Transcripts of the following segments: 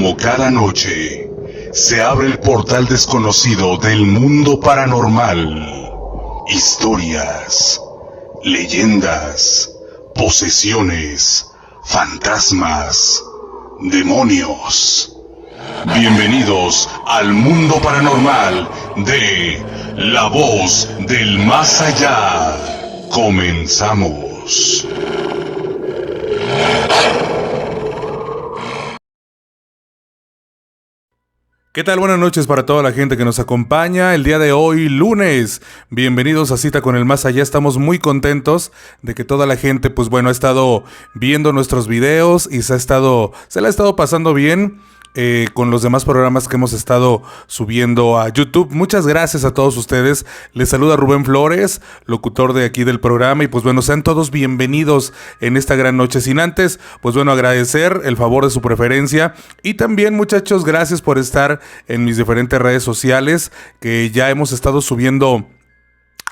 Como cada noche, se abre el portal desconocido del mundo paranormal. Historias, leyendas, posesiones, fantasmas, demonios. Bienvenidos al mundo paranormal de La Voz del Más Allá. Comenzamos. ¿Qué tal? Buenas noches para toda la gente que nos acompaña el día de hoy, lunes. Bienvenidos a Cita con el Más Allá. Estamos muy contentos de que toda la gente, pues bueno, ha estado viendo nuestros videos y se la ha estado pasando bien con los demás programas que hemos estado subiendo a YouTube. Muchas gracias a todos ustedes. Les saluda Rubén Flores, locutor de aquí del programa, y pues bueno, sean todos bienvenidos en esta gran noche. Sin antes, pues bueno, agradecer el favor de su preferencia y también, muchachos, gracias por estar en mis diferentes redes sociales, que ya hemos estado subiendo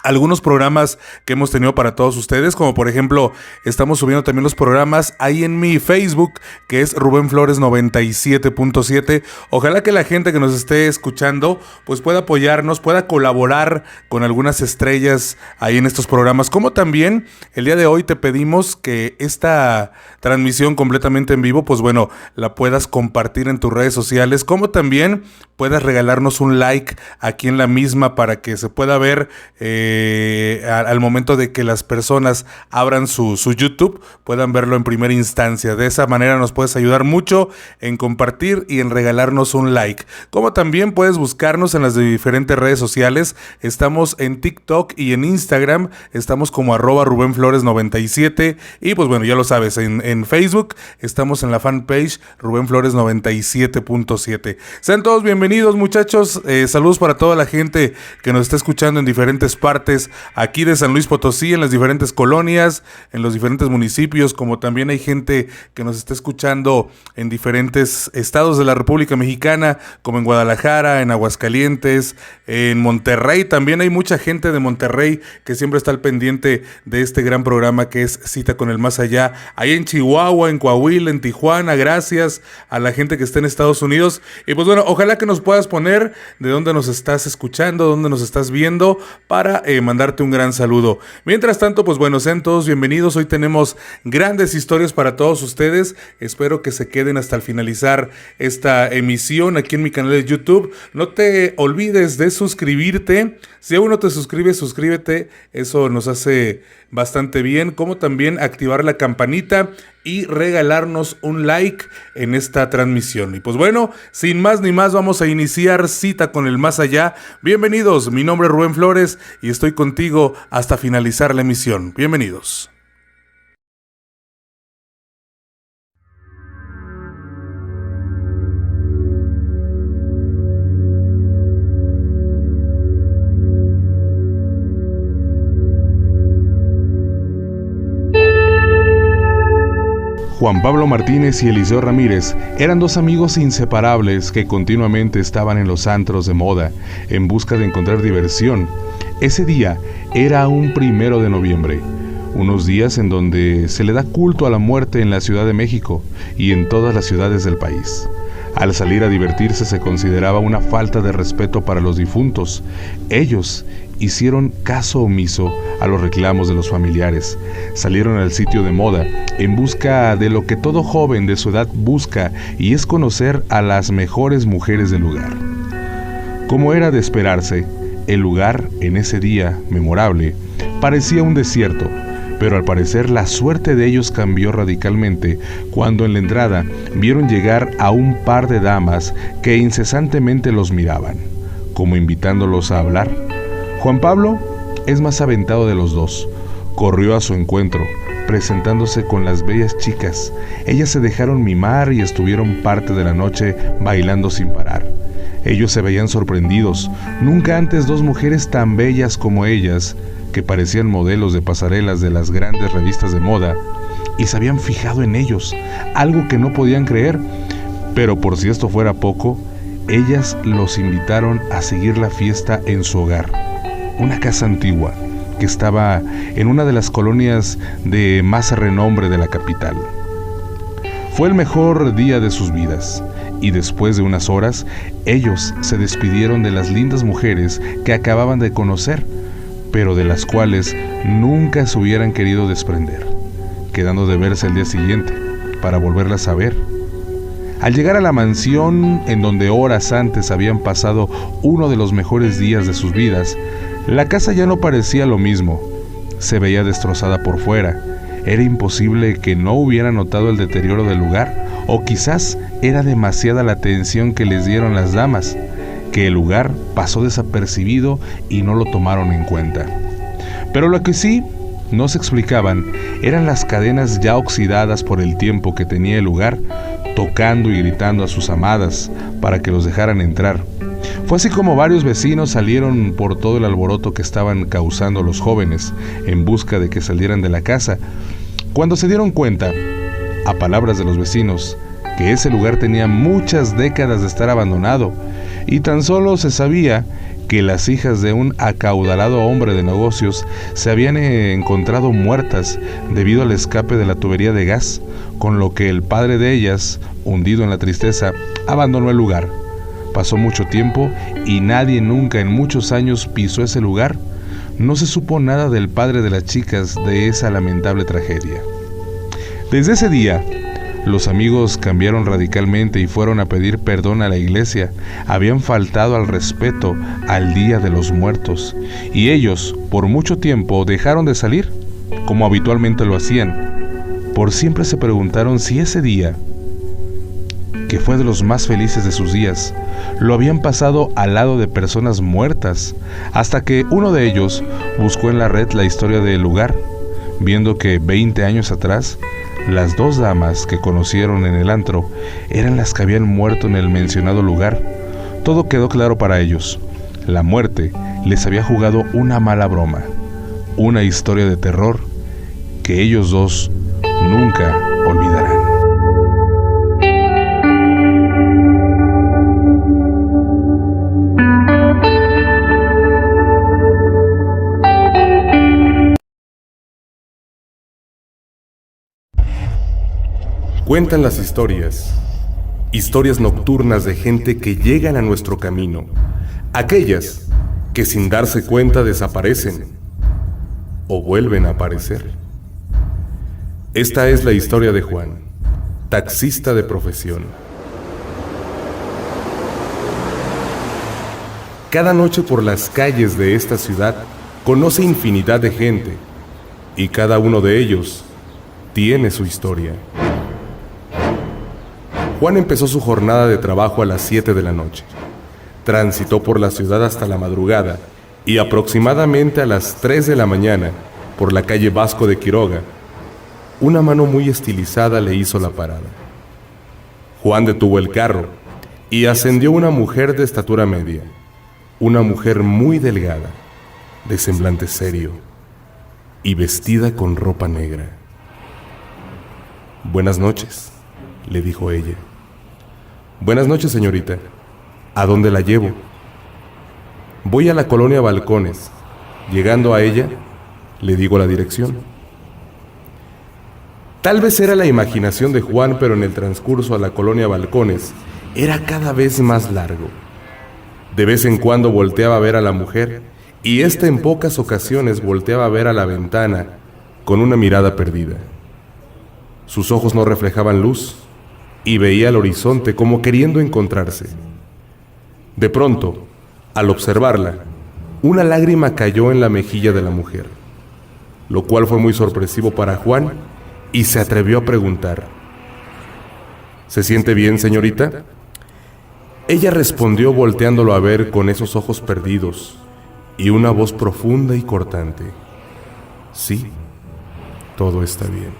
algunos programas que hemos tenido para todos ustedes, como por ejemplo, estamos subiendo también los programas ahí en mi Facebook, que es Rubén Flores 97.7. Ojalá que la gente que nos esté escuchando, pues pueda apoyarnos, pueda colaborar con algunas estrellas ahí en estos programas. Como también, el día de hoy te pedimos que esta transmisión completamente en vivo, pues bueno, la puedas compartir en tus redes sociales, como también puedas regalarnos un like aquí en la misma para que se pueda ver al momento de que las personas abran su YouTube, puedan verlo en primera instancia. De esa manera nos puedes ayudar mucho en compartir y en regalarnos un like. Como también puedes buscarnos en las diferentes redes sociales. Estamos en TikTok y en Instagram. Estamos como @RubénFlores97. Y pues bueno, ya lo sabes, en Facebook estamos en la fanpage Rubén Flores 97.7. Sean todos bienvenidos, muchachos. Saludos para toda la gente que nos está escuchando en diferentes partes aquí de San Luis Potosí, en las diferentes colonias, en los diferentes municipios, como también hay gente que nos está escuchando en diferentes estados de la República Mexicana, como en Guadalajara, en Aguascalientes, en Monterrey. También hay mucha gente de Monterrey que siempre está al pendiente de este gran programa que es Cita con el Más Allá. Ahí en Chihuahua, en Coahuila, en Tijuana. Gracias a la gente que está en Estados Unidos. Y pues bueno, ojalá que nos puedas poner de dónde nos estás escuchando, dónde nos estás viendo, para mandarte un gran saludo. Mientras tanto, pues bueno, sean todos bienvenidos. Hoy tenemos grandes historias para todos ustedes. Espero que se queden hasta el finalizar esta emisión aquí en mi canal de YouTube. No te olvides de suscribirte. Si aún no te suscribes, suscríbete. Eso nos hace bastante bien. Como también activar la campanita y regalarnos un like en esta transmisión. Y pues bueno, sin más ni más, vamos a iniciar Cita con el Más Allá. Bienvenidos, mi nombre es Rubén Flores y estoy contigo hasta finalizar la emisión. Bienvenidos. Juan Pablo Martínez y Eliseo Ramírez eran dos amigos inseparables que continuamente estaban en los antros de moda en busca de encontrar diversión. Ese día era un 1 de noviembre, unos días en donde se le da culto a la muerte en la Ciudad de México y en todas las ciudades del país. Al salir a divertirse se consideraba una falta de respeto para los difuntos. Ellos hicieron caso omiso a los reclamos de los familiares. Salieron al sitio de moda en busca de lo que todo joven de su edad busca, y es conocer a las mejores mujeres del lugar. Como era de esperarse, el lugar en ese día memorable parecía un desierto, pero al parecer la suerte de ellos cambió radicalmente cuando en la entrada vieron llegar a un par de damas que incesantemente los miraban, como invitándolos a hablar. Juan Pablo es más aventado de los dos. Corrió a su encuentro, presentándose con las bellas chicas. Ellas se dejaron mimar y estuvieron parte de la noche bailando sin parar. Ellos se veían sorprendidos. Nunca antes dos mujeres tan bellas como ellas, que parecían modelos de pasarelas de las grandes revistas de moda, y se habían fijado en ellos, algo que no podían creer. Pero por si esto fuera poco, ellas los invitaron a seguir la fiesta en su hogar, una casa antigua que estaba en una de las colonias de más renombre de la capital. Fue el mejor día de sus vidas. y después de unas horas, ellos se despidieron de las lindas mujeres que acababan de conocer, pero de las cuales nunca se hubieran querido desprender, quedando de verse el día siguiente para volverlas a ver. Al llegar a la mansión, en donde horas antes habían pasado uno de los mejores días de sus vidas, la casa ya no parecía lo mismo. Se veía destrozada por fuera. Era imposible que no hubieran notado el deterioro del lugar, o quizás era demasiada la atención que les dieron las damas, que el lugar pasó desapercibido y no lo tomaron en cuenta. Pero lo que sí no se explicaban eran las cadenas ya oxidadas por el tiempo que tenía el lugar, tocando y gritando a sus amadas para que los dejaran entrar. Fue así como varios vecinos salieron por todo el alboroto que estaban causando los jóvenes en busca de que salieran de la casa, cuando se dieron cuenta, a palabras de los vecinos, que ese lugar tenía muchas décadas de estar abandonado, y tan solo se sabía que las hijas de un acaudalado hombre de negocios se habían encontrado muertas debido al escape de la tubería de gas, con lo que el padre de ellas, hundido en la tristeza, abandonó el lugar. Pasó mucho tiempo y nadie nunca en muchos años pisó ese lugar. No se supo nada del padre de las chicas de esa lamentable tragedia. Desde ese día, los amigos cambiaron radicalmente y fueron a pedir perdón a la iglesia. Habían faltado al respeto al Día de los Muertos, y ellos, por mucho tiempo, dejaron de salir, como habitualmente lo hacían. Por siempre se preguntaron si ese día, que fue de los más felices de sus días, lo habían pasado al lado de personas muertas, hasta que uno de ellos buscó en la red la historia del lugar, viendo que 20 años atrás, las dos damas que conocieron en el antro eran las que habían muerto en el mencionado lugar. Todo quedó claro para ellos. La muerte les había jugado una mala broma, una historia de terror que ellos dos nunca olvidarán. Cuentan las historias nocturnas de gente que llegan a nuestro camino, aquellas que sin darse cuenta desaparecen o vuelven a aparecer. Esta es la historia de Juan, taxista de profesión. Cada noche por las calles de esta ciudad conoce infinidad de gente, y cada uno de ellos tiene su historia. Juan empezó su jornada de trabajo a las 7 de la noche. Transitó por la ciudad hasta la madrugada y aproximadamente a las 3 de la mañana, por la calle Vasco de Quiroga, una mano muy estilizada le hizo la parada. Juan detuvo el carro y ascendió una mujer de estatura media, una mujer muy delgada, de semblante serio y vestida con ropa negra. «Buenas noches», le dijo ella. «Buenas noches, señorita. ¿A dónde la llevo?» «Voy a la colonia Balcones. Llegando a ella, le digo la dirección». Tal vez era la imaginación de Juan, pero en el transcurso a la colonia Balcones era cada vez más largo. De vez en cuando volteaba a ver a la mujer, y ésta en pocas ocasiones volteaba a ver a la ventana con una mirada perdida. Sus ojos no reflejaban luz, y veía el horizonte como queriendo encontrarse. De pronto, al observarla, una lágrima cayó en la mejilla de la mujer, lo cual fue muy sorpresivo para Juan, y se atrevió a preguntar: «¿Se siente bien, señorita?». Ella respondió volteándolo a ver con esos ojos perdidos y una voz profunda y cortante: «Sí, todo está bien.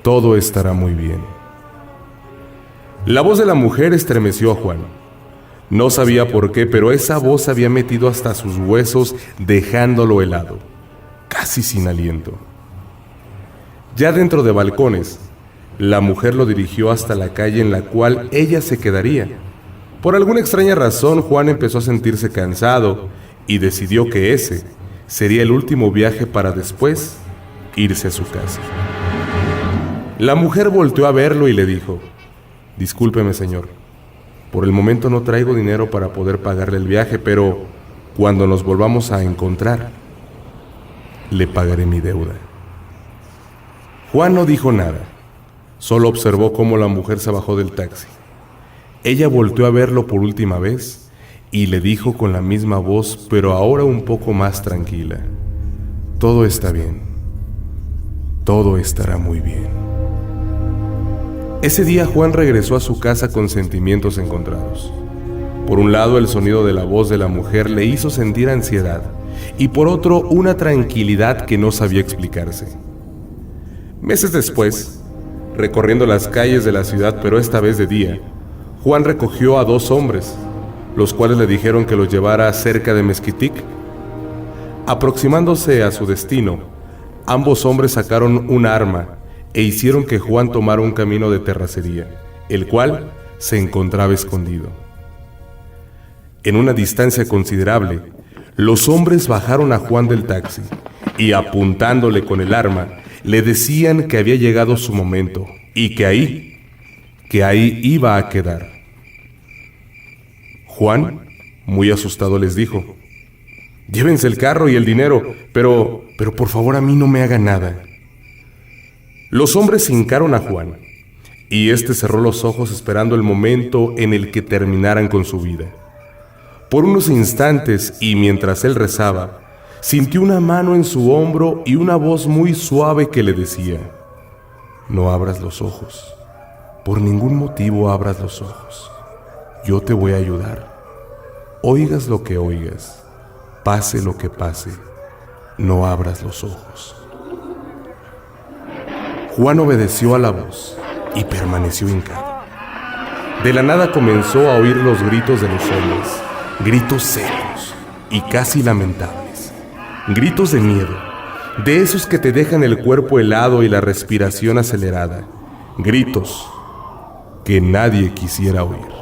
Todo estará muy bien». La voz de la mujer estremeció a Juan. No sabía por qué, pero esa voz había metido hasta sus huesos, dejándolo helado, casi sin aliento. Ya dentro de Balcones, la mujer lo dirigió hasta la calle en la cual ella se quedaría. Por alguna extraña razón, Juan empezó a sentirse cansado y decidió que ese sería el último viaje para después irse a su casa. La mujer volteó a verlo y le dijo: Discúlpeme, señor. Por el momento no traigo dinero para poder pagarle el viaje, pero cuando nos volvamos a encontrar, le pagaré mi deuda. Juan no dijo nada, solo observó cómo la mujer se bajó del taxi. Ella volteó a verlo por última vez y le dijo con la misma voz, pero ahora un poco más tranquila: todo está bien, todo estará muy bien. Ese día Juan regresó a su casa con sentimientos encontrados. Por un lado, el sonido de la voz de la mujer le hizo sentir ansiedad, y por otro, una tranquilidad que no sabía explicarse. Meses después, recorriendo las calles de la ciudad, pero esta vez de día, Juan recogió a 2 hombres, los cuales le dijeron que los llevara cerca de Mezquitic. Aproximándose a su destino, ambos hombres sacaron un arma e hicieron que Juan tomara un camino de terracería, el cual se encontraba escondido. En una distancia considerable, los hombres bajaron a Juan del taxi y, apuntándole con el arma, le decían que había llegado su momento y que ahí iba a quedar. Juan, muy asustado, les dijo: llévense el carro y el dinero, pero por favor a mí no me hagan nada. Los hombres hincaron a Juan, y éste cerró los ojos esperando el momento en el que terminaran con su vida. Por unos instantes, y mientras él rezaba, sintió una mano en su hombro y una voz muy suave que le decía: no abras los ojos, por ningún motivo abras los ojos, yo te voy a ayudar. Oigas lo que oigas, pase lo que pase, no abras los ojos. Juan obedeció a la voz y permaneció hincado. De la nada comenzó a oír los gritos de los hombres, gritos secos y casi lamentables, gritos de miedo, de esos que te dejan el cuerpo helado y la respiración acelerada, gritos que nadie quisiera oír.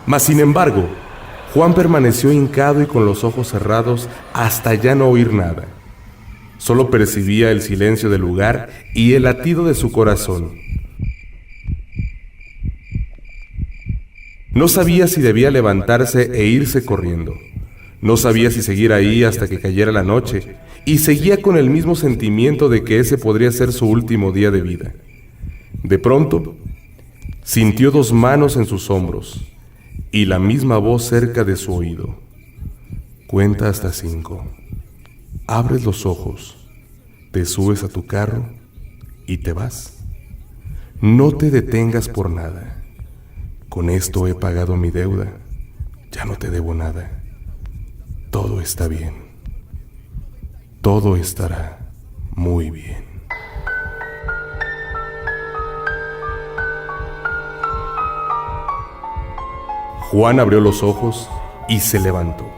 Mas sin embargo, Juan permaneció hincado y con los ojos cerrados hasta ya no oír nada. Solo percibía el silencio del lugar y el latido de su corazón. No sabía si debía levantarse e irse corriendo. No sabía si seguir ahí hasta que cayera la noche, y seguía con el mismo sentimiento de que ese podría ser su último día de vida. De pronto, sintió 2 manos en sus hombros y la misma voz cerca de su oído: cuenta hasta 5. Abres los ojos, te subes a tu carro y te vas. No te detengas por nada. Con esto he pagado mi deuda. Ya no te debo nada. Todo está bien. Todo estará muy bien. Juan abrió los ojos y se levantó.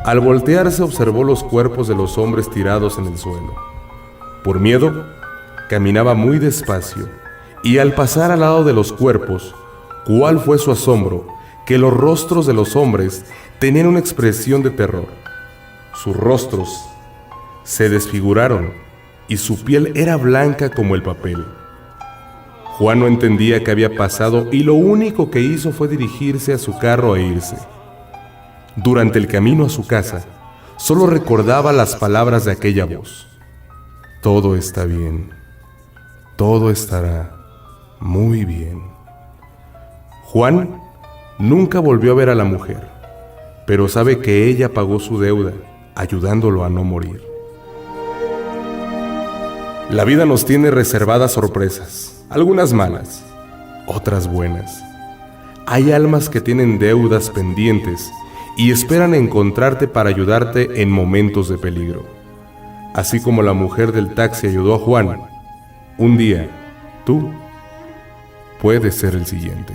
Al voltearse observó los cuerpos de los hombres tirados en el suelo. Por miedo, caminaba muy despacio, y al pasar al lado de los cuerpos, ¿cuál fue su asombro? Que los rostros de los hombres tenían una expresión de terror. Sus rostros se desfiguraron y su piel era blanca como el papel. Juan no entendía qué había pasado y lo único que hizo fue dirigirse a su carro e irse. Durante el camino a su casa, solo recordaba las palabras de aquella voz: todo está bien, todo estará muy bien. Juan nunca volvió a ver a la mujer, pero sabe que ella pagó su deuda, ayudándolo a no morir. La vida nos tiene reservadas sorpresas, algunas malas, otras buenas. Hay almas que tienen deudas pendientes y esperan encontrarte para ayudarte en momentos de peligro. Así como la mujer del taxi ayudó a Juan, un día, tú puedes ser el siguiente.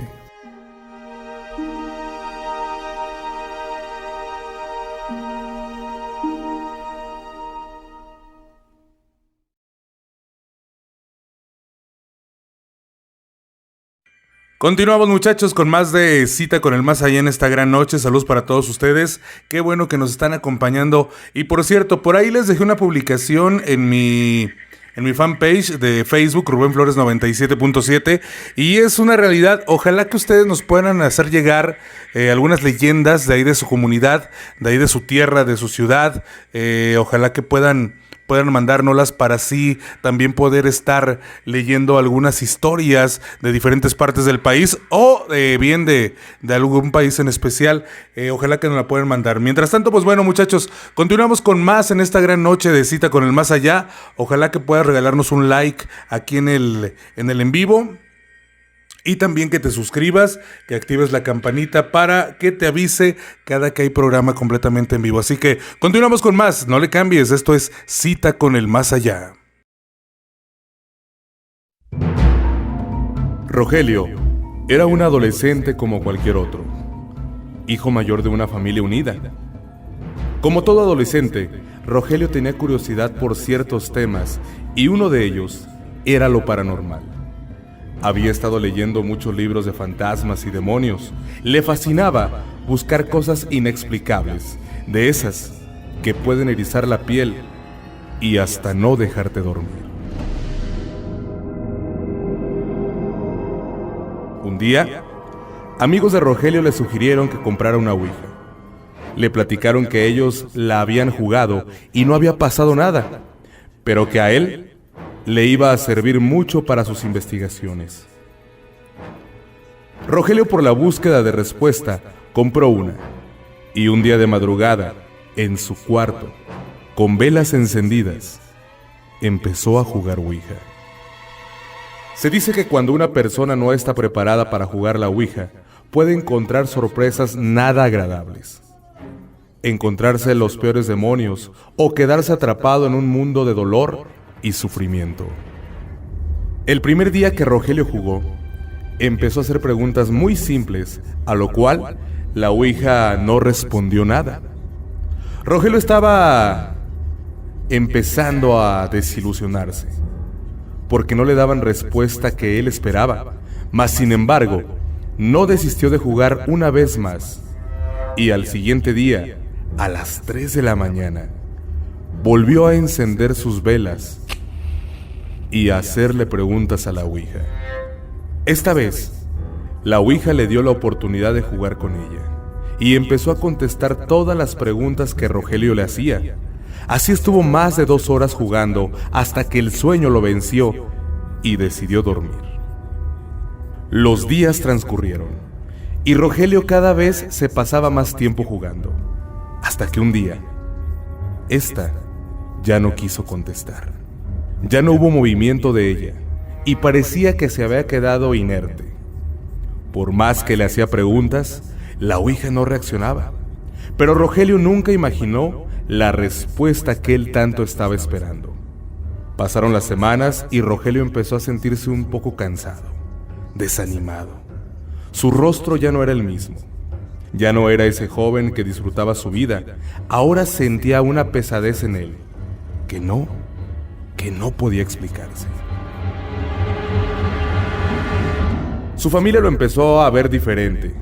Continuamos, muchachos, con más de Cita con el Más Allá en esta gran noche. Saludos para todos ustedes. Qué bueno que nos están acompañando. Y por cierto, por ahí les dejé una publicación en mi en mi fanpage de Facebook, Rubén Flores 97.7, y es una realidad. Ojalá que ustedes nos puedan hacer llegar algunas leyendas de ahí de su comunidad, de ahí de su tierra, de su ciudad. Ojalá que puedan mandárnoslas para así también poder estar leyendo algunas historias de diferentes partes del país o bien de algún país en especial. Ojalá que nos la puedan mandar. Mientras tanto, pues bueno, muchachos, continuamos con más en esta gran noche de Cita con el Más Allá. Ojalá que puedas regalarnos un like aquí en el en vivo. Y también que te suscribas, que actives la campanita para que te avise cada que hay programa completamente en vivo. Así que continuamos con más, no le cambies, esto es Cita con el Más Allá. Rogelio era un adolescente como cualquier otro, hijo mayor de una familia unida. Como todo adolescente, Rogelio tenía curiosidad por ciertos temas y uno de ellos era lo paranormal. Había estado leyendo muchos libros de fantasmas y demonios. Le fascinaba buscar cosas inexplicables, de esas que pueden erizar la piel y hasta no dejarte dormir. Un día, amigos de Rogelio le sugirieron que comprara una ouija. Le platicaron que ellos la habían jugado y no había pasado nada, pero que a él le iba a servir mucho para sus investigaciones. Rogelio, por la búsqueda de respuesta, compró una, y un día de madrugada, en su cuarto, con velas encendidas, empezó a jugar ouija. Se dice que cuando una persona no está preparada para jugar la ouija, puede encontrar sorpresas nada agradables. Encontrarse los peores demonios o quedarse atrapado en un mundo de dolor y sufrimiento. El primer día que Rogelio jugó, empezó a hacer preguntas muy simples, a lo cual la ouija no respondió nada. Rogelio estaba empezando a desilusionarse, porque no le daban respuesta que él esperaba, mas sin embargo, no desistió de jugar una vez más, y al siguiente día, a las 3 de la mañana, volvió a encender sus velas y a hacerle preguntas a la ouija. Esta vez, la ouija le dio la oportunidad de jugar con ella y empezó a contestar todas las preguntas que Rogelio le hacía. Así estuvo más de 2 horas jugando hasta que el sueño lo venció y decidió dormir. Los días transcurrieron y Rogelio cada vez se pasaba más tiempo jugando, hasta que un día, esta ya no quiso contestar. Ya no hubo movimiento de ella y parecía que se había quedado inerte. Por más que le hacía preguntas, la ouija no reaccionaba. Pero Rogelio nunca imaginó la respuesta que él tanto estaba esperando. Pasaron las semanas y Rogelio empezó a sentirse un poco cansado, desanimado. Su rostro ya no era el mismo. Ya no era ese joven que disfrutaba su vida. Ahora sentía una pesadez en él, que no podía explicarse. Su familia lo empezó a ver diferente,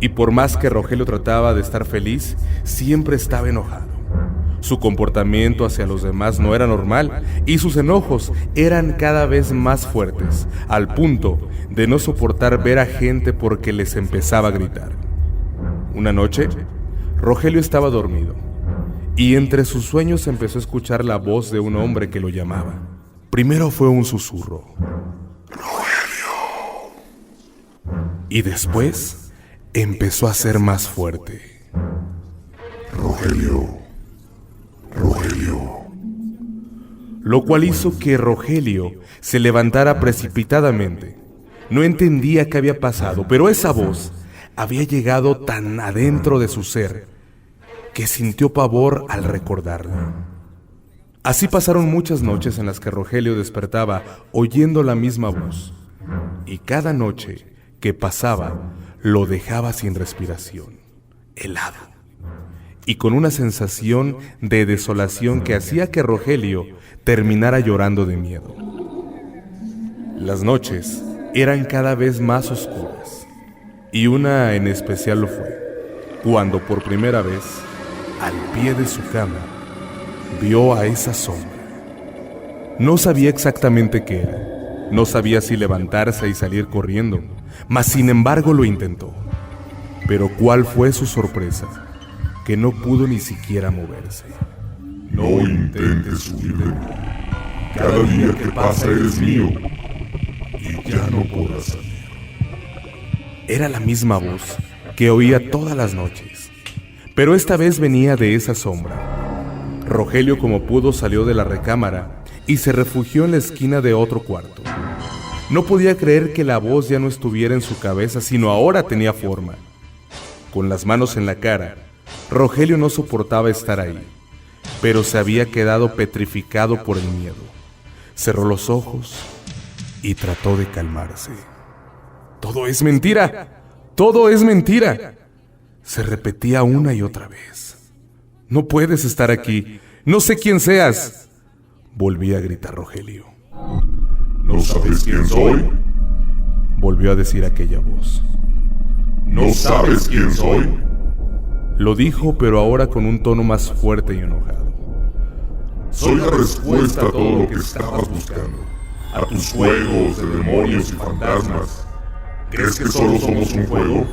y por más que Rogelio trataba de estar feliz, siempre estaba enojado. Su comportamiento hacia los demás no era normal, y sus enojos eran cada vez más fuertes, al punto de no soportar ver a gente porque les empezaba a gritar. Una noche, Rogelio estaba dormido, y entre sus sueños empezó a escuchar la voz de un hombre que lo llamaba. Primero fue un susurro, Rogelio, y después empezó a ser más fuerte, Rogelio, Rogelio, lo cual hizo que Rogelio se levantara precipitadamente. No entendía qué había pasado, pero esa voz había llegado tan adentro de su ser que sintió pavor al recordarla. Así pasaron muchas noches en las que Rogelio despertaba oyendo la misma voz, y cada noche que pasaba lo dejaba sin respiración, helado, y con una sensación de desolación que hacía que Rogelio terminara llorando de miedo. Las noches eran cada vez más oscuras, y una en especial lo fue, cuando por primera vez, al pie de su cama, vio a esa sombra. No sabía exactamente qué era. No sabía si levantarse y salir corriendo, mas sin embargo lo intentó. Pero ¿cuál fue su sorpresa? Que no pudo ni siquiera moverse. No intentes huir de mí. Cada día que pasa eres mío y ya no podrás salir. Era la misma voz que oía todas las noches, pero esta vez venía de esa sombra. Rogelio como pudo salió de la recámara y se refugió en la esquina de otro cuarto. No podía creer que la voz ya no estuviera en su cabeza, sino ahora tenía forma. Con las manos en la cara, Rogelio no soportaba estar ahí, pero se había quedado petrificado por el miedo. Cerró los ojos y trató de calmarse. ¡Todo es mentira! ¡Todo es mentira!, se repetía una y otra vez. «No puedes estar aquí. No sé quién seas», volvía a gritar Rogelio. ¿No sabes quién soy?, volvió a decir aquella voz. ¿No sabes quién soy?, lo dijo, pero ahora con un tono más fuerte y enojado. Soy la respuesta a todo lo que estabas buscando, a tus juegos de demonios y fantasmas. ¿Crees que solo somos un juego?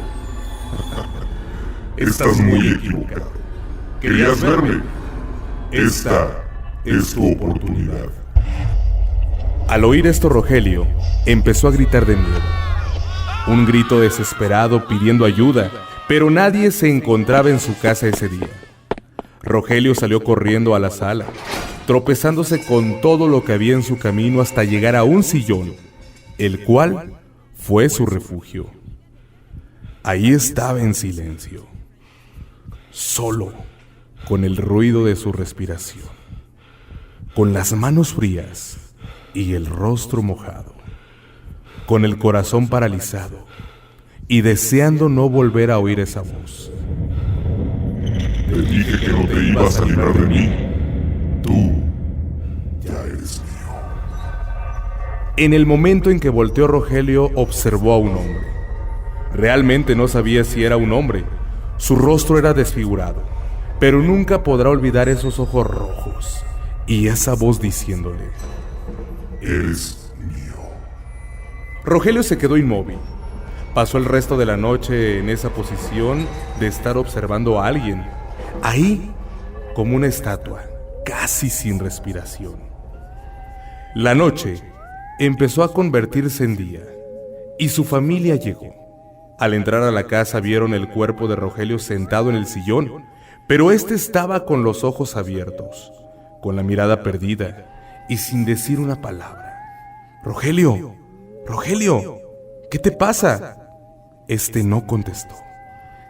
Estás muy equivocado. ¿Querías verme? Esta es tu oportunidad. Al oír esto, Rogelio empezó a gritar de miedo. Un grito desesperado pidiendo ayuda, pero nadie se encontraba en su casa ese día. Rogelio salió corriendo a la sala, tropezándose con todo lo que había en su camino hasta llegar a un sillón, el cual fue su refugio. Ahí estaba en silencio, solo, con el ruido de su respiración, con las manos frías y el rostro mojado, con el corazón paralizado y deseando no volver a oír esa voz. Te dije que no te ibas a librar de mí. Tú ya eres mío. En el momento en que volteó, Rogelio observó a un hombre. Realmente no sabía si era un hombre. Su rostro era desfigurado, pero nunca podrá olvidar esos ojos rojos y esa voz diciéndole: eres mío. Rogelio se quedó inmóvil. Pasó el resto de la noche en esa posición de estar observando a alguien, ahí como una estatua, casi sin respiración. La noche empezó a convertirse en día y su familia llegó. Al entrar a la casa vieron el cuerpo de Rogelio sentado en el sillón, pero este estaba con los ojos abiertos, con la mirada perdida y sin decir una palabra. «Rogelio, Rogelio, ¿qué te pasa?». Este no contestó.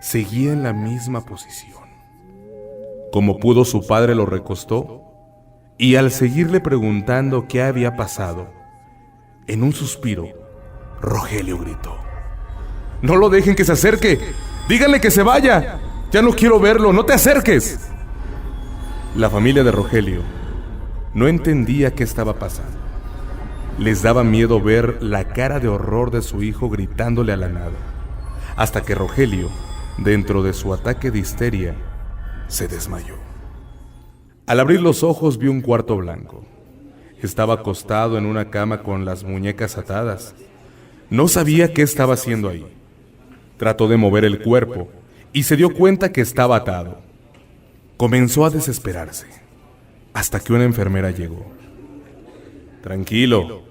Seguía en la misma posición. Como pudo, su padre lo recostó y al seguirle preguntando qué había pasado, en un suspiro, Rogelio gritó: «¡No lo dejen que se acerque! ¡Díganle que se vaya! ¡Ya no quiero verlo! ¡No te acerques!». La familia de Rogelio no entendía qué estaba pasando. Les daba miedo ver la cara de horror de su hijo gritándole a la nada, hasta que Rogelio, dentro de su ataque de histeria, se desmayó. Al abrir los ojos vio un cuarto blanco. Estaba acostado en una cama con las muñecas atadas. No sabía qué estaba haciendo ahí. Trató de mover el cuerpo y se dio cuenta que estaba atado. Comenzó a desesperarse, hasta que una enfermera llegó. «Tranquilo,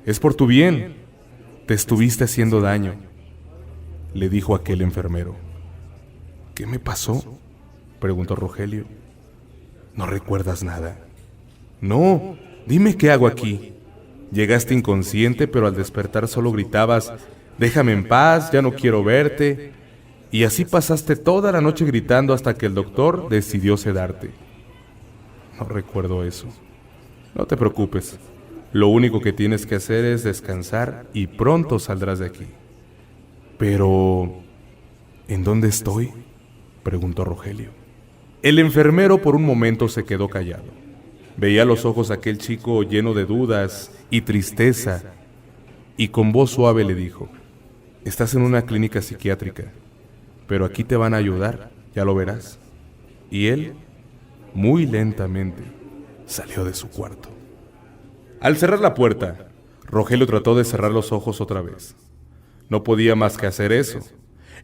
es por tu bien. Te estuviste haciendo daño», le dijo aquel enfermero. «¿Qué me pasó?», preguntó Rogelio. «¿No recuerdas nada?». «No, dime qué hago aquí. Llegaste inconsciente, pero al despertar solo gritabas: déjame en paz, ya no quiero verte. Y así pasaste toda la noche gritando hasta que el doctor decidió sedarte». «No recuerdo eso». «No te preocupes. Lo único que tienes que hacer es descansar y pronto saldrás de aquí». «Pero, ¿en dónde estoy?», preguntó Rogelio. El enfermero por un momento se quedó callado. Veía los ojos de aquel chico lleno de dudas y tristeza, y con voz suave le dijo: «Estás en una clínica psiquiátrica, pero aquí te van a ayudar, ya lo verás». Y él, muy lentamente, salió de su cuarto. Al cerrar la puerta, Rogelio trató de cerrar los ojos otra vez. No podía más que hacer eso.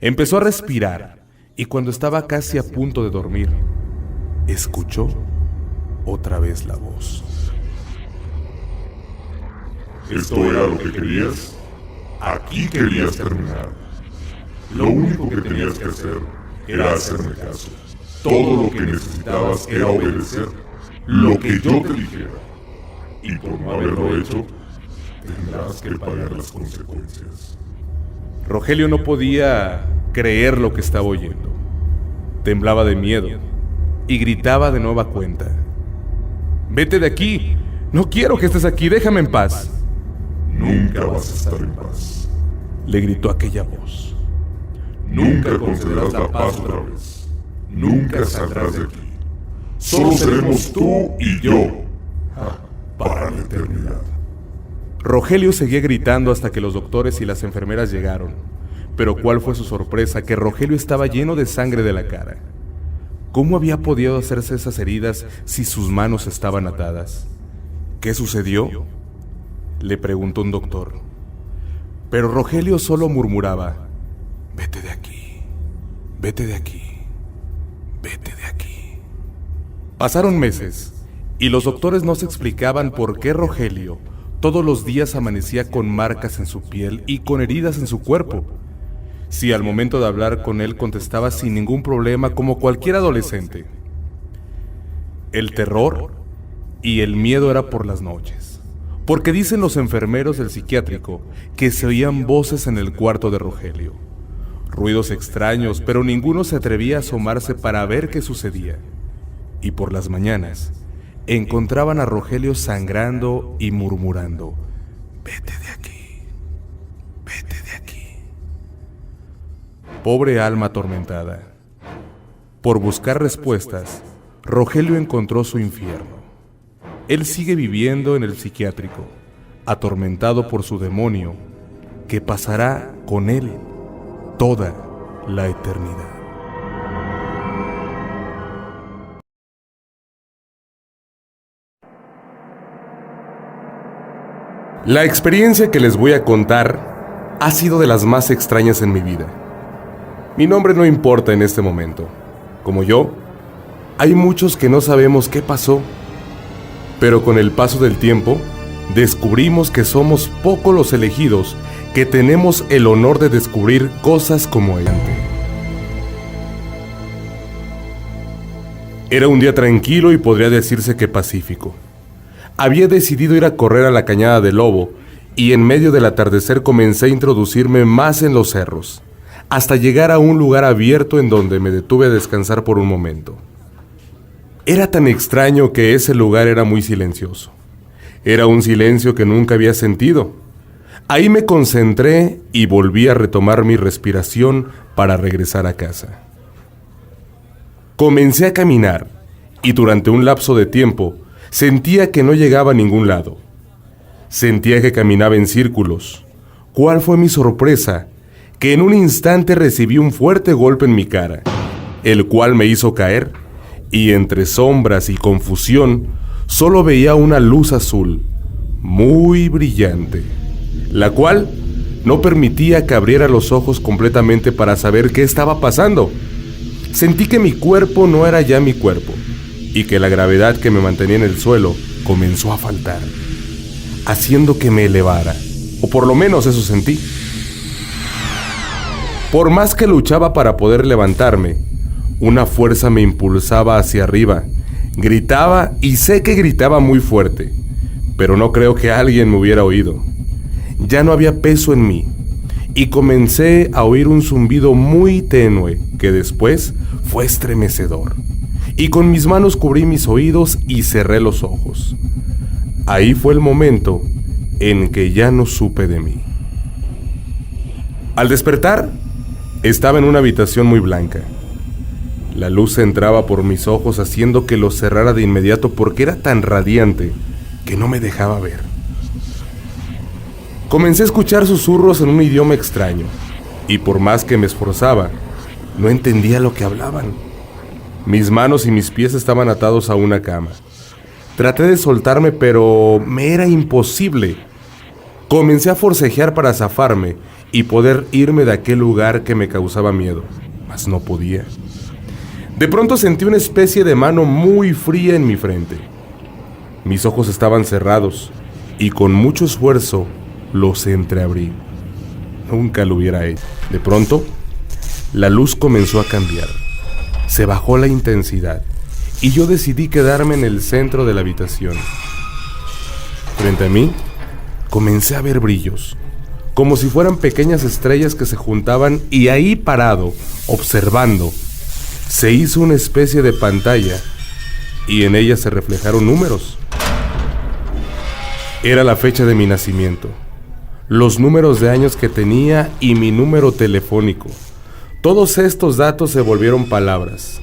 Empezó a respirar y cuando estaba casi a punto de dormir, escuchó otra vez la voz. ¿Esto era lo que querías? Aquí querías terminar. Lo único que tenías que hacer era hacerme caso. Todo lo que necesitabas era obedecer lo que yo te dijera. Y por no haberlo hecho, tendrás que pagar las consecuencias. Rogelio no podía creer lo que estaba oyendo. Temblaba de miedo y gritaba de nueva cuenta. ¡Vete de aquí! ¡No quiero que estés aquí! ¡Déjame en paz! Nunca vas a estar en paz. Le gritó aquella voz. Nunca concederás la paz otra vez. Nunca saldrás de aquí. Solo seremos tú y yo. Para la eternidad. Rogelio seguía gritando hasta que los doctores y las enfermeras llegaron. Pero ¿cuál fue su sorpresa? Que Rogelio estaba lleno de sangre de la cara. ¿Cómo había podido hacerse esas heridas si sus manos estaban atadas? ¿Qué sucedió?, le preguntó un doctor. Pero Rogelio solo murmuraba: vete de aquí, vete de aquí, vete de aquí. Pasaron meses y los doctores no se explicaban por qué Rogelio todos los días amanecía con marcas en su piel y con heridas en su cuerpo. Si al momento de hablar con él contestaba sin ningún problema como cualquier adolescente. El terror y el miedo era por las noches, porque dicen los enfermeros del psiquiátrico que se oían voces en el cuarto de Rogelio. Ruidos extraños, pero ninguno se atrevía a asomarse para ver qué sucedía. Y por las mañanas encontraban a Rogelio sangrando y murmurando: vete de aquí, vete de aquí. Pobre alma atormentada. Por buscar respuestas, Rogelio encontró su infierno. Él sigue viviendo en el psiquiátrico, atormentado por su demonio, que pasará con él toda la eternidad. La experiencia que les voy a contar ha sido de las más extrañas en mi vida. Mi nombre no importa en este momento. Como yo, hay muchos que no sabemos qué pasó, pero con el paso del tiempo, descubrimos que somos pocos los elegidos que tenemos el honor de descubrir cosas como esta. Era un día tranquilo y podría decirse que pacífico. Había decidido ir a correr a la Cañada del Lobo y en medio del atardecer comencé a introducirme más en los cerros, hasta llegar a un lugar abierto en donde me detuve a descansar por un momento. Era tan extraño que ese lugar era muy silencioso. Era un silencio que nunca había sentido. Ahí me concentré y volví a retomar mi respiración para regresar a casa. Comencé a caminar y durante un lapso de tiempo sentía que no llegaba a ningún lado. Sentía que caminaba en círculos. ¿Cuál fue mi sorpresa? Que en un instante recibí un fuerte golpe en mi cara, el cual me hizo caer, y entre sombras y confusión solo veía una luz azul, muy brillante, la cual no permitía que abriera los ojos completamente para saber qué estaba pasando. Sentí que mi cuerpo no era ya mi cuerpo, y que la gravedad que me mantenía en el suelo comenzó a faltar, haciendo que me elevara, o por lo menos eso sentí. Por más que luchaba para poder levantarme, una fuerza me impulsaba hacia arriba. Gritaba y sé que gritaba muy fuerte, pero no creo que alguien me hubiera oído. Ya no había peso en mí y comencé a oír un zumbido muy tenue que después fue estremecedor. Y con mis manos cubrí mis oídos y cerré los ojos. Ahí fue el momento en que ya no supe de mí. Al despertar, estaba en una habitación muy blanca. La luz entraba por mis ojos haciendo que los cerrara de inmediato porque era tan radiante que no me dejaba ver. Comencé a escuchar susurros en un idioma extraño y por más que me esforzaba, no entendía lo que hablaban. Mis manos y mis pies estaban atados a una cama. Traté de soltarme, pero me era imposible. Comencé a forcejear para zafarme y poder irme de aquel lugar que me causaba miedo, mas no podía. De pronto sentí una especie de mano muy fría en mi frente. Mis ojos estaban cerrados y con mucho esfuerzo los entreabrí. Nunca lo hubiera hecho. De pronto, la luz comenzó a cambiar. Se bajó la intensidad y yo decidí quedarme en el centro de la habitación. Frente a mí, comencé a ver brillos, como si fueran pequeñas estrellas que se juntaban, y ahí parado, observando, se hizo una especie de pantalla y en ella se reflejaron números. Era la fecha de mi nacimiento, los números de años que tenía y mi número telefónico. Todos estos datos se volvieron palabras,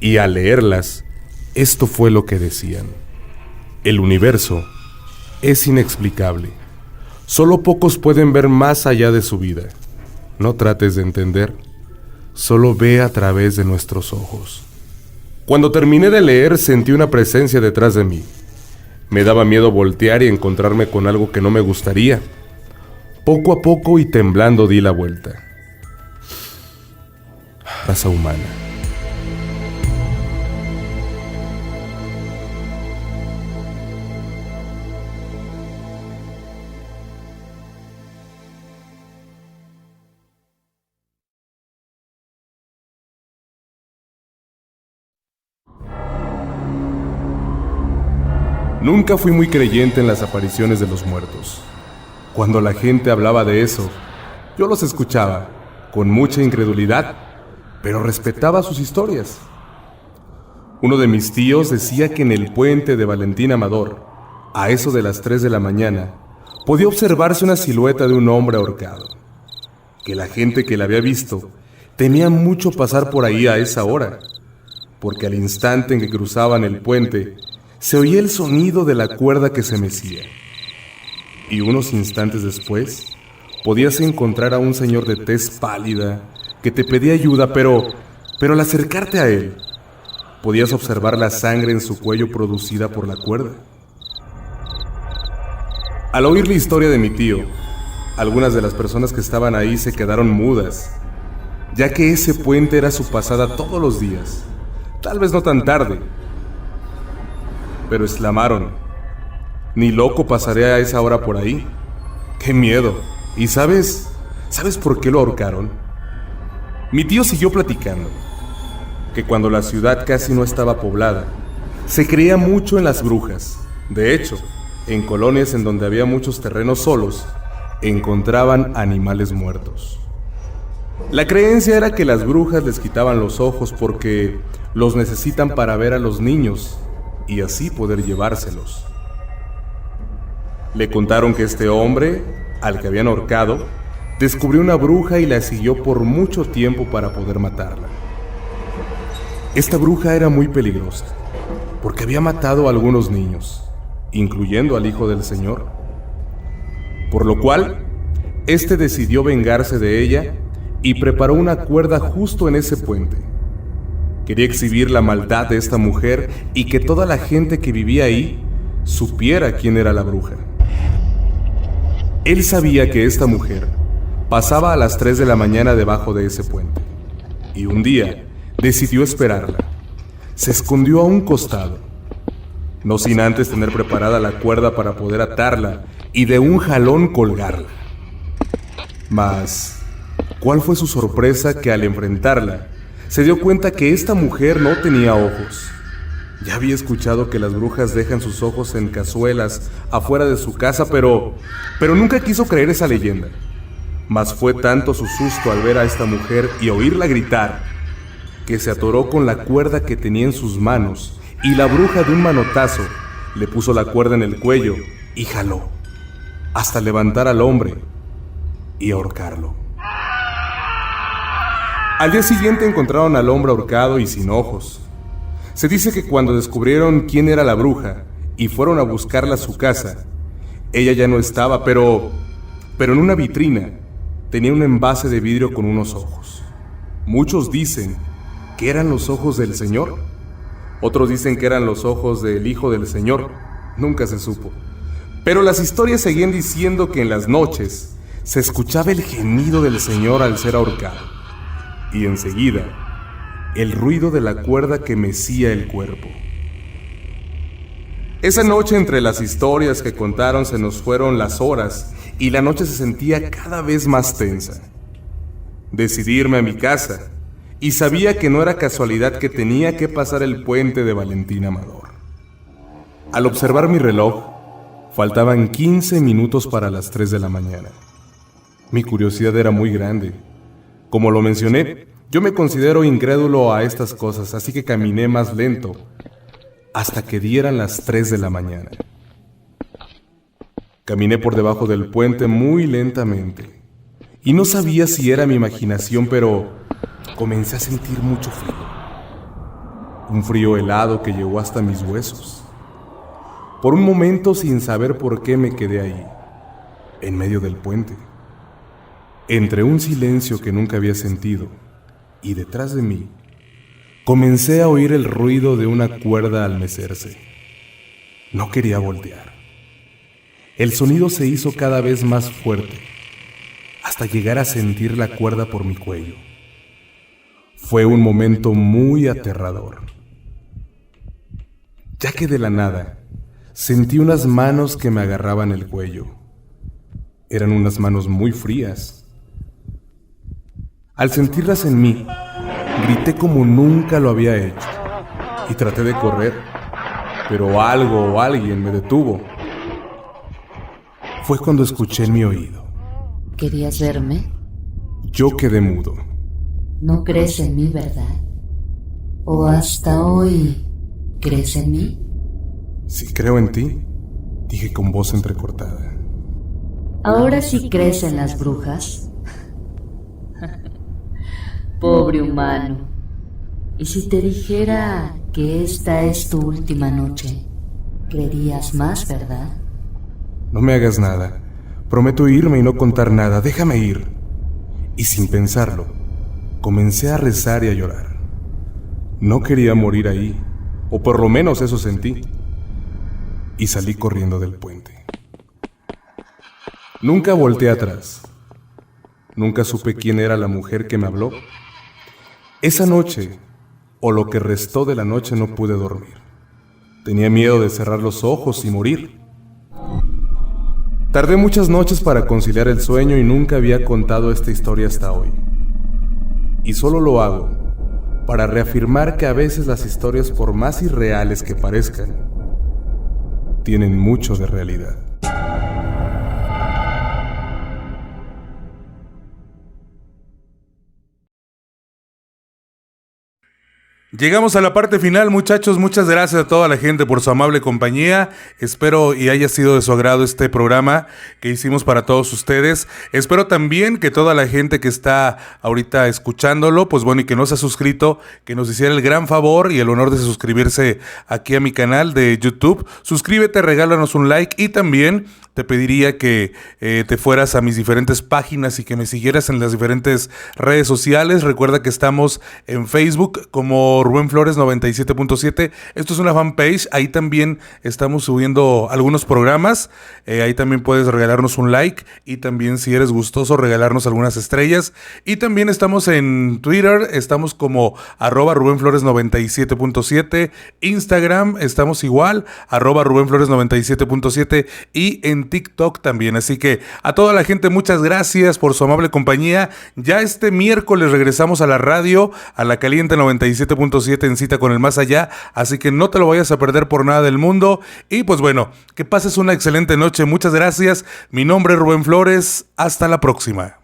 y al leerlas, esto fue lo que decían: el universo es inexplicable. Solo pocos pueden ver más allá de su vida. No trates de entender, solo ve a través de nuestros ojos. Cuando terminé de leer, sentí una presencia detrás de mí. Me daba miedo voltear y encontrarme con algo que no me gustaría. Poco a poco y temblando di la vuelta. Raza humana. Nunca fui muy creyente en las apariciones de los muertos. Cuando la gente hablaba de eso, yo los escuchaba con mucha incredulidad, pero respetaba sus historias. Uno de mis tíos decía que en el puente de Valentín Amador, a eso de las 3 de la mañana, podía observarse una silueta de un hombre ahorcado. Que la gente que la había visto temía mucho pasar por ahí a esa hora, porque al instante en que cruzaban el puente, se oía el sonido de la cuerda que se mecía. Y unos instantes después, podías encontrar a un señor de tez pálida que te pedía ayuda, pero al acercarte a él, podías observar la sangre en su cuello producida por la cuerda. Al oír la historia de mi tío, algunas de las personas que estaban ahí se quedaron mudas, ya que ese puente era su pasada todos los días, tal vez no tan tarde, pero exclamaron: «Ni loco pasaré a esa hora por ahí. ¡Qué miedo!». ¿Y sabes por qué lo ahorcaron? Mi tío siguió platicando que cuando la ciudad casi no estaba poblada, se creía mucho en las brujas. De hecho, en colonias en donde había muchos terrenos solos, encontraban animales muertos. La creencia era que las brujas les quitaban los ojos porque los necesitan para ver a los niños y así poder llevárselos. Le contaron que este hombre, al que habían ahorcado, descubrió una bruja y la siguió por mucho tiempo para poder matarla. Esta bruja era muy peligrosa, porque había matado a algunos niños, incluyendo al hijo del señor. Por lo cual, este decidió vengarse de ella y preparó una cuerda justo en ese puente. Quería exhibir la maldad de esta mujer y que toda la gente que vivía ahí supiera quién era la bruja. Él sabía que esta mujer pasaba a las 3 de la mañana debajo de ese puente, y un día decidió esperarla. Se escondió a un costado, no sin antes tener preparada la cuerda para poder atarla y de un jalón colgarla. Mas, ¿cuál fue su sorpresa que al enfrentarla, se dio cuenta que esta mujer no tenía ojos? Ya había escuchado que las brujas dejan sus ojos en cazuelas afuera de su casa, pero nunca quiso creer esa leyenda. Mas fue tanto su susto al ver a esta mujer y oírla gritar, que se atoró con la cuerda que tenía en sus manos, y la bruja de un manotazo le puso la cuerda en el cuello y jaló, hasta levantar al hombre y ahorcarlo. Al día siguiente encontraron al hombre ahorcado y sin ojos. Se dice que cuando descubrieron quién era la bruja y fueron a buscarla a su casa, ella ya no estaba, pero en una vitrina tenía un envase de vidrio con unos ojos. Muchos dicen que eran los ojos del Señor, Otros dicen que eran los ojos del Hijo del Señor. Nunca se supo. Pero las historias seguían diciendo que en las noches se escuchaba el gemido del Señor al ser ahorcado. Y enseguida, el ruido de la cuerda que mecía el cuerpo. Esa noche, entre las historias que contaron, se nos fueron las horas y la noche se sentía cada vez más tensa. Decidí irme a mi casa y sabía que no era casualidad que tenía que pasar el puente de Valentín Amador. Al observar mi reloj, faltaban 15 minutos para las 3 de la mañana. Mi curiosidad era muy grande. Como lo mencioné, yo me considero incrédulo a estas cosas, así que caminé más lento hasta que dieran las 3 de la mañana. Caminé por debajo del puente muy lentamente y no sabía si era mi imaginación, pero comencé a sentir mucho frío. Un frío helado que llegó hasta mis huesos. Por un momento, sin saber por qué, me quedé ahí, en medio del puente. Entre un silencio que nunca había sentido, y detrás de mí, comencé a oír el ruido de una cuerda al mecerse. No quería voltear. El sonido se hizo cada vez más fuerte, hasta llegar a sentir la cuerda por mi cuello. Fue un momento muy aterrador, ya que de la nada sentí unas manos que me agarraban el cuello. Eran unas manos muy frías. Al sentirlas en mí, grité como nunca lo había hecho y traté de correr, pero algo o alguien me detuvo. Fue cuando escuché en mi oído. ¿Querías verme? Yo quedé mudo. No crees en mí, ¿verdad? ¿O hasta hoy crees en mí? Sí creo en ti, dije con voz entrecortada. ¿Ahora sí crees en las brujas? Pobre humano. ¿Y si te dijera que esta es tu última noche? ¿Creerías más, verdad? No me hagas nada. Prometo irme y no contar nada. Déjame ir. Y sin pensarlo, comencé a rezar y a llorar. No quería morir ahí, o por lo menos eso sentí. Y salí corriendo del puente. Nunca volteé atrás. Nunca supe quién era la mujer que me habló. Esa noche, o lo que restó de la noche, no pude dormir. Tenía miedo de cerrar los ojos y morir. Tardé muchas noches para conciliar el sueño y nunca había contado esta historia hasta hoy. Y solo lo hago para reafirmar que a veces las historias, por más irreales que parezcan, tienen mucho de realidad. Llegamos a la parte final, muchachos. Muchas gracias a toda la gente por su amable compañía. Espero y haya sido de su agrado este programa que hicimos para todos ustedes. Espero también que toda la gente que está ahorita escuchándolo, pues bueno, y que no se ha suscrito, que nos hiciera el gran favor y el honor de suscribirse aquí a mi canal de YouTube. Suscríbete, regálanos un like y también te pediría que te fueras a mis diferentes páginas y que me siguieras en las diferentes redes sociales. Recuerda que estamos en Facebook como Rubén Flores 97.7. Esto es una fanpage. Ahí también estamos subiendo algunos programas. Ahí también puedes regalarnos un like y también, si eres gustoso, regalarnos algunas estrellas. Y también estamos en Twitter. Estamos como @Rubén Flores 97.7. Instagram estamos igual, @Rubén Flores 97.7. Y en TikTok también. Así que a toda la gente, muchas gracias por su amable compañía. Ya este miércoles regresamos a la radio, a la Caliente 97.7 en Cita con el Más Allá. Así que no te lo vayas a perder por nada del mundo. Y pues bueno, que pases una excelente noche. Muchas gracias. Mi nombre es Rubén Flores. Hasta la próxima.